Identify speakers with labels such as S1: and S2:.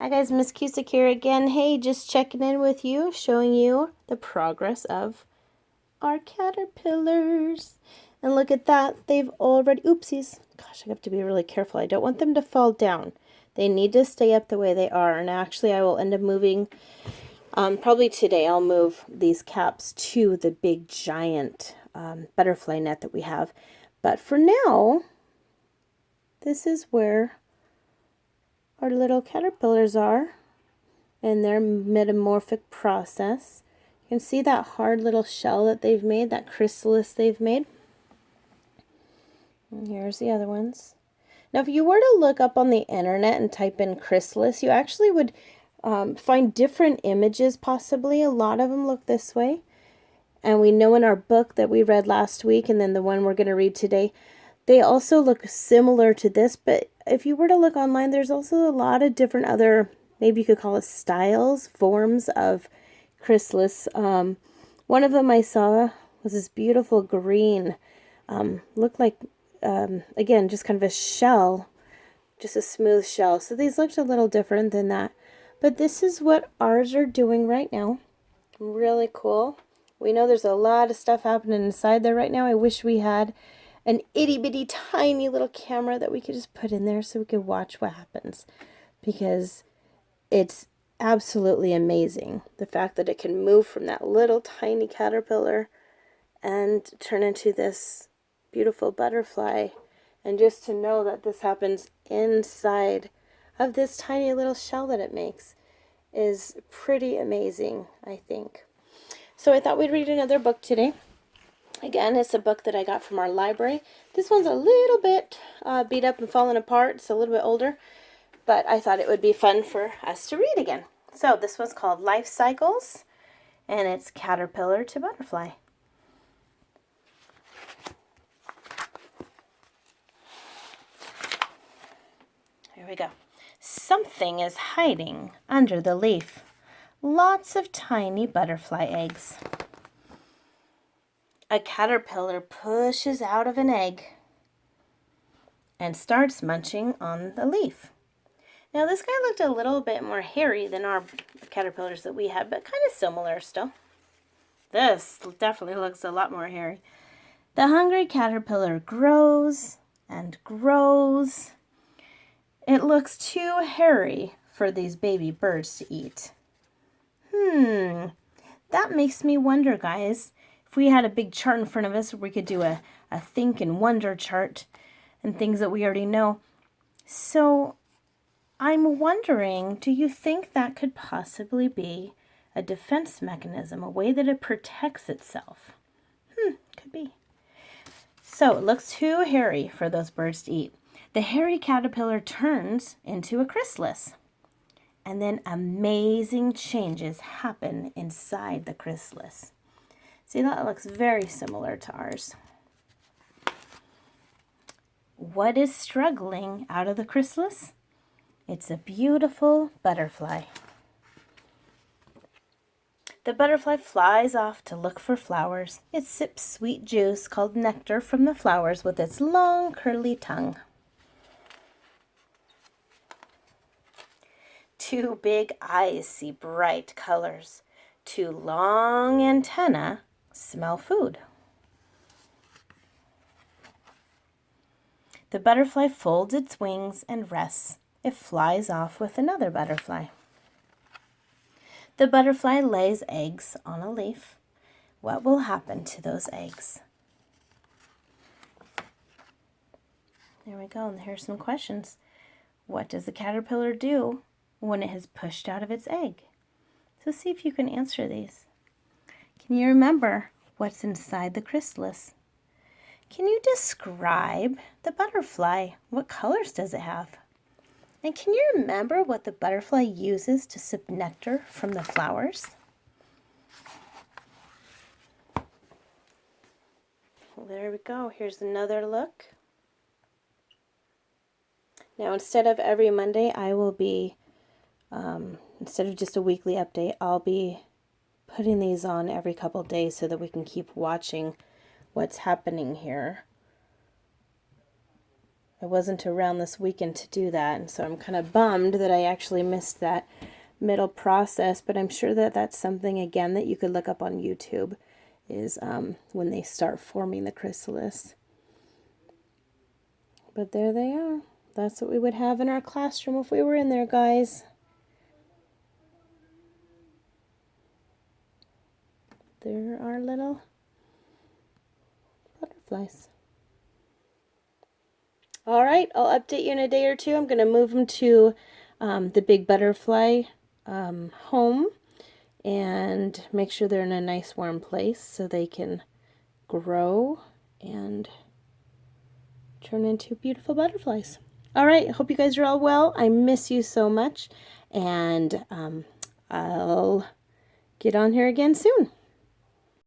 S1: Hi guys, Miss Cusick here again. Hey, just checking in with you, showing you the progress of our caterpillars. And look at that, they've already, oopsies. Gosh, I have to be really careful. I don't want them to fall down. They need to stay up the way they are. And actually, I will end up moving, probably today, I'll move these caps to the big giant butterfly net that we have. But for now, this is where our little caterpillars are in their metamorphic process. You can see that hard little shell that they've made, that chrysalis they've made. And here's the other ones. Now, if you were to look up on the internet and type in chrysalis, you actually would find different images possibly. A lot of them look this way. And we know in our book that we read last week, and then the one we're going to read today, they also look similar to this. But if you were to look online, there's also a lot of different other, maybe you could call it styles, forms of chrysalis. One of them I saw was this beautiful green, looked like, again, just kind of a shell, just a smooth shell. So these looked a little different than that. But this is what ours are doing right now. Really cool. We know there's a lot of stuff happening inside there right now. I wish we had an itty-bitty tiny little camera that we could just put in there so we could watch what happens. Because it's absolutely amazing. The fact that it can move from that little tiny caterpillar and turn into this beautiful butterfly. And just to know that this happens inside of this tiny little shell that it makes is pretty amazing, I think. So I thought we'd read another book today. Again, it's a book that I got from our library. This one's a little bit beat up and fallen apart. It's a little bit older, but I thought it would be fun for us to read again. So this one's called Life Cycles, and it's Caterpillar to Butterfly. Here we go. Something is hiding under the leaf. Lots of tiny butterfly eggs. A caterpillar pushes out of an egg and starts munching on the leaf. Now this guy looked a little bit more hairy than our caterpillars that we had, but kind of similar still. This definitely looks a lot more hairy. The hungry caterpillar grows and grows. It looks too hairy for these baby birds to eat. That makes me wonder, guys. If we had a big chart in front of us, we could do a think and wonder chart and things that we already know. So I'm wondering, do you think that could possibly be a defense mechanism, a way that it protects itself? Could be. So it looks too hairy for those birds to eat. The hairy caterpillar turns into a chrysalis. And then amazing changes happen inside the chrysalis. See, that looks very similar to ours. What is struggling out of the chrysalis? It's a beautiful butterfly. The butterfly flies off to look for flowers. It sips sweet juice called nectar from the flowers with its long curly tongue. Two big eyes see bright colors. Two long antennae smell food. The butterfly folds its wings and rests. It flies off with another butterfly. The butterfly lays eggs on a leaf. What will happen to those eggs? There we go, and here's some questions. What does the caterpillar do when it has pushed out of its egg? So see if you can answer these. Can you remember what's inside the chrysalis? Can you describe the butterfly? What colors does it have? And can you remember what the butterfly uses to sip nectar from the flowers? Well, there we go. Here's another look. Now, instead of every Monday, I will be, instead of just a weekly update, I'll be putting these on every couple days so that we can keep watching what's happening here. I wasn't around this weekend to do that, and so I'm kind of bummed that I actually missed that middle process, but I'm sure that that's something, again, that you could look up on YouTube, is when they start forming the chrysalis. But there they are. That's what we would have in our classroom if we were in there, guys. There are little butterflies. All right, I'll update you in a day or two. I'm going to move them to the big butterfly home and make sure they're in a nice warm place so they can grow and turn into beautiful butterflies. All right, hope you guys are all well. I miss you so much, and I'll get on here again soon.